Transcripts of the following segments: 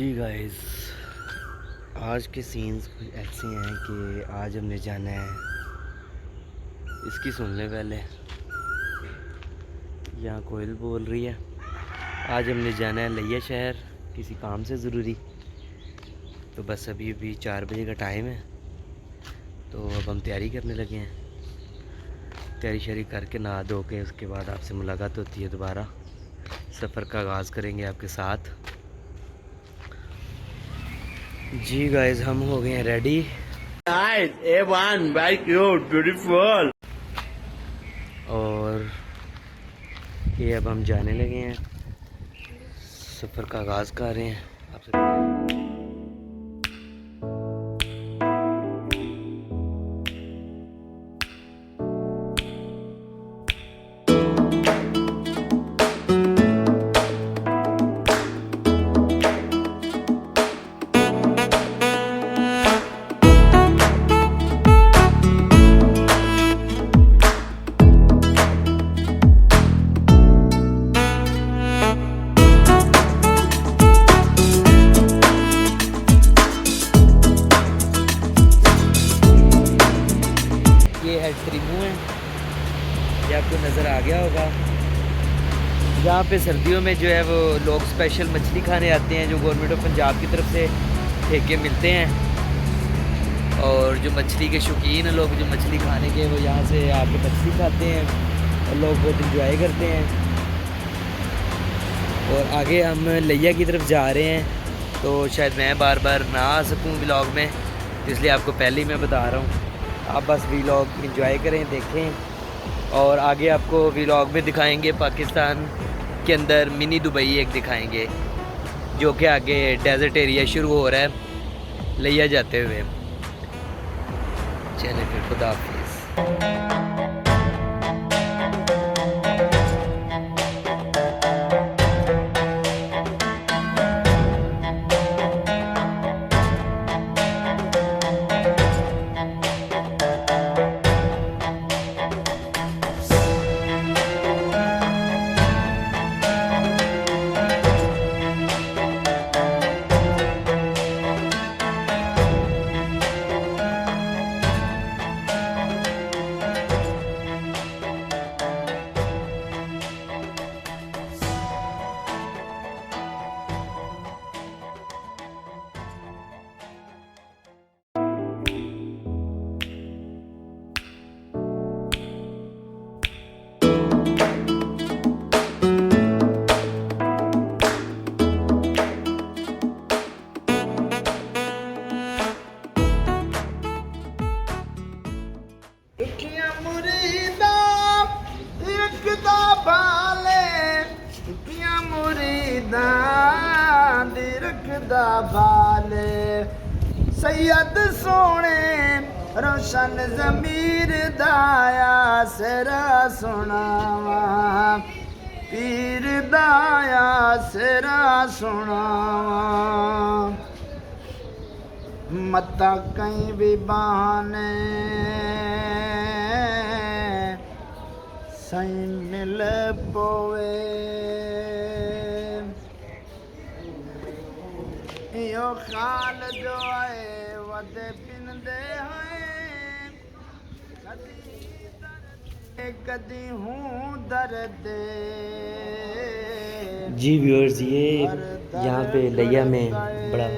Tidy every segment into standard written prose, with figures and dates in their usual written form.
जी guys, आज के scenes कुछ ऐसे हैं कि आज हमने जाना है, इसकी सुन ले पहले। यहाँ कोयल बोल रही है। आज हमने जाना है लिया शहर किसी काम से ज़रूरी। तो बस अभी अभी 4 बजे का टाइम है, तो अब हम तैयारी करने लगे हैं। तैयारी शरी करके नहा धो के उसके बाद आपसे मुलाकात होती है दोबारा। सफ़र का आगाज़ करेंगे आपके साथ। जी गाइस, हम हो गए हैं ready. Nice, A1, very cute, beautiful. और ये अब हम जाने लगे हैं, सफ़र का आगाज़ कर रहे हैं आपसे। ये है ट्रिमू है, ये आपको नज़र आ गया होगा। यहाँ पे सर्दियों में जो है वो लोग स्पेशल मछली खाने आते हैं, जो गवर्नमेंट ऑफ पंजाब की तरफ से ठेके मिलते हैं। और जो मछली के शौकीन हैं लोग, जो मछली खाने के, वो यहाँ से आके मछली खाते हैं और लोग बहुत इंजॉय करते हैं। और आगे हम लिया की तरफ जा रहे हैं, तो शायद मैं बार बार ना आ सकूँ व्लॉग में, इसलिए आपको पहले ही मैं बता रहा हूँ। आप बस व्लॉग एंजॉय करें, देखें। और आगे आपको व्लॉग में दिखाएंगे पाकिस्तान के अंदर मिनी दुबई एक दिखाएंगे, जो कि आगे डेजर्ट एरिया शुरू हो रहा है लिया जाते हुए। चलिए फिर, खुदा हाफिज़। सैयद सोने रोशन ज़मीर दाया सिरा सुनावा, पीर दाया सिरा सुनावा। मता कहीं भी बहाने सही मिल पोवे, यो ख़ाल जो है वदे पिंदे हैं, कदी हूँ दर्द। जी व्यूअर्स, ये यहाँ पे लिया में बड़ा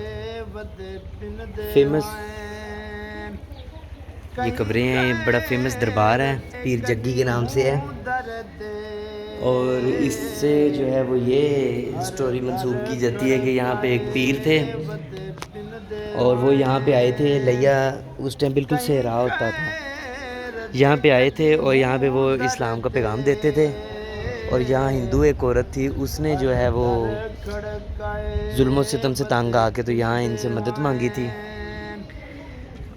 फेमस ये कब्रें हैं, बड़ा फेमस दरबार है, पीर जग्गी के नाम से है। और इससे जो है वो ये स्टोरी मंसूब की जाती है कि यहाँ पे एक पीर थे और वो यहाँ पे आए थे। लिया उस टाइम बिल्कुल सहरा होता था। यहाँ पे आए थे और यहाँ पे वो इस्लाम का पैगाम देते थे। और यहाँ हिंदू एक औरत थी, उसने जो है वो जुल्म सितम से तंग आके तो यहाँ इनसे मदद मांगी थी,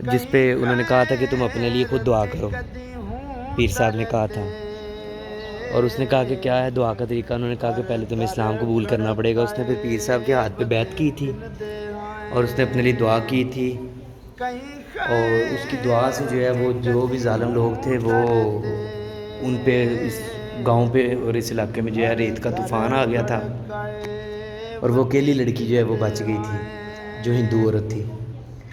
जिस पे उन्होंने कहा था कि तुम अपने लिए खुद दुआ करो। पीर साहब ने कहा था, और उसने कहा कि क्या है दुआ का तरीका। उन्होंने कहा कि पहले तुम्हें इस्लाम कबूल करना पड़ेगा। उसने फिर पीर साहब के हाथ पे बैत की थी और उसने अपने लिए दुआ की थी। और उसकी दुआ से जो है वो जो भी ज़ालिम लोग थे वो उन पे, इस गांव पे और इस इलाके में जो है रेत का तूफ़ान आ गया था। और वो अकेली लड़की जो है वो बच गई थी, जो हिंदू औरत थी।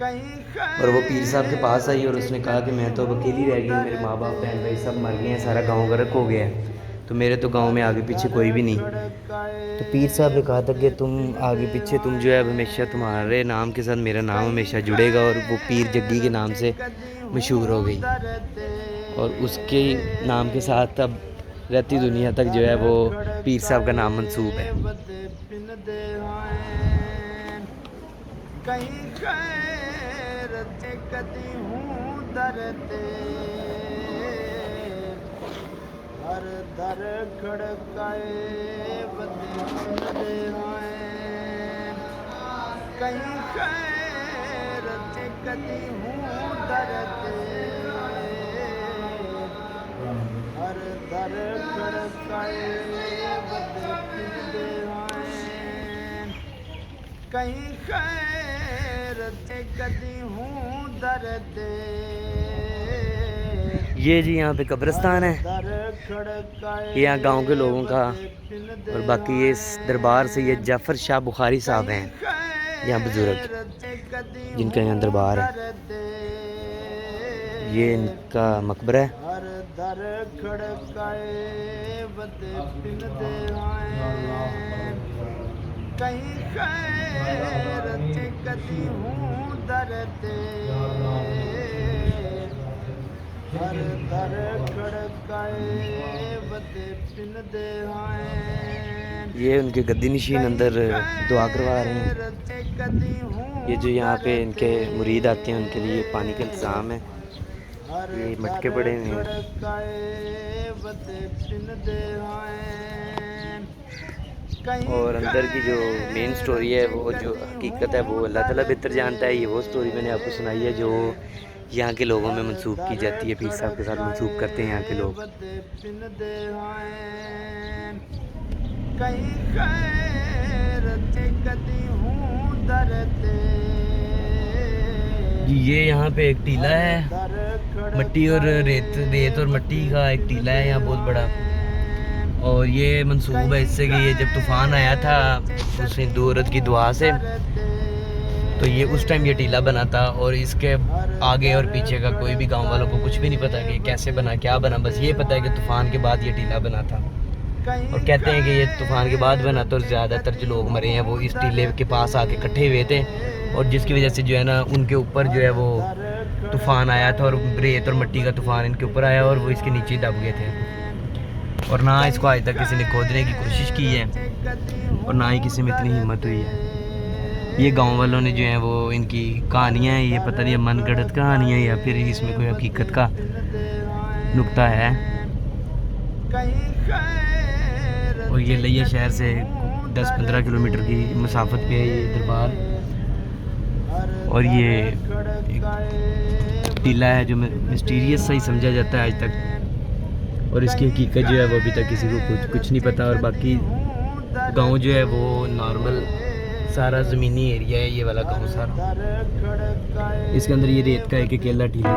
और वो पीर साहब के पास आई और उसने कहा कि मैं तो अब अकेली रह गई हूँ, मेरे माँ बाप बहन भाई सब मर गए हैं, सारा गांव गर्क हो गया है, तो मेरे तो गांव में आगे पीछे कोई भी नहीं। तो पीर साहब ने कहा था कि तुम आगे पीछे तुम जो है हमेशा तुम्हारे नाम के साथ मेरा नाम हमेशा जुड़ेगा। और वो पीर जग्गी के नाम से मशहूर हो गई और उसके नाम के साथ अब रहती दुनिया तक जो है वो पीर साहब का नाम मंसूब है। हर दर खड़काए बदे कहीं खैर कदी हूँ डरते हर दर खड़काए बदे कहीं खैर कदी हूँ डरते। ये जी यहाँ पे कब्रिस्तान है, ये यहाँ गांव के लोगों का। और बाकी ये इस दरबार से ये जाफ़र शाह बुखारी साहब हैं यहाँ बुजुर्ग, जिनका यहाँ दरबार है। ये इनका मकबरा है। हर दर खड़काए बदे पिन दे ये उनके गद्दी नशीन अंदर दुआ करवा रहे हैं। ये जो यहाँ पे इनके मुरीद आते हैं उनके लिए पानी का इंतज़ाम है। ये मटके पड़े हुए हैं। और अंदर की जो मेन स्टोरी है वो जो हकीकत है वो अल्लाह ताला बेहतर जानता है। ये वो स्टोरी मैंने आपको सुनाई है जो यहाँ के लोगों में मंसूब की जाती है, पीर साहब के साथ मंसूब करते हैं यहाँ के लोग। ये यहाँ पे एक टीला है, मट्टी और रेत और मट्टी का एक टीला है यहाँ बहुत बड़ा। और ये मंसूब है इससे कि ये जब तूफ़ान आया था उस हिंदू औरत की दुआ से, तो ये उस टाइम ये टीला बना था। और इसके आगे और पीछे का कोई भी गांव वालों को कुछ भी नहीं पता कि कैसे बना क्या बना, बस ये पता है कि तूफ़ान के बाद ये टीला बना था। और कहते हैं कि ये तूफ़ान के बाद बना तो ज़्यादातर जो लोग मरे हैं वो इस टीले के पास आके इकट्ठे हुए थे, और जिसकी वजह से जो है ना उनके ऊपर जो है वो तूफ़ान आया था और रेत और मिट्टी का तूफ़ान इनके ऊपर आया और वो इसके नीचे दब गए थे। और ना इसको आज तक किसी ने खोदने की कोशिश की है और ना ही किसी में इतनी हिम्मत हुई है। ये गांव वालों ने जो है वो इनकी कहानियाँ हैं, ये पता नहीं मन गढ़ंत कहानियाँ या फिर इसमें कोई हकीकत का नुक्ता है। और ये लिया शहर से 10-15 किलोमीटर की मसाफत पे है ये दरबार। और ये एक टीला है जो मिस्टीरियस सा ही समझा जाता है आज तक, और इसकी हकीकत जो है वो अभी तक किसी को कुछ नहीं पता। और बाकी गांव जो है वो नॉर्मल सारा ज़मीनी एरिया है, ये वाला गांव सारा। इसके अंदर ये रेत का एक अकेला टीला।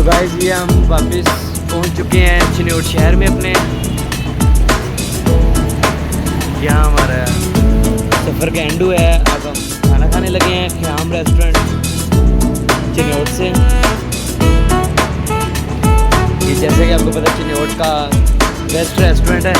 गाइस ये हम वापस पहुंच चुके हैं चिन्योट शहर में अपने। यहाँ हमारा सफ़र का एंड हुआ है। अब हम खाना खाने लगे हैं ख़याम रेस्टोरेंट चिन्योट से। ये जैसे कि आपको पता चिन्योट का बेस्ट रेस्टोरेंट है।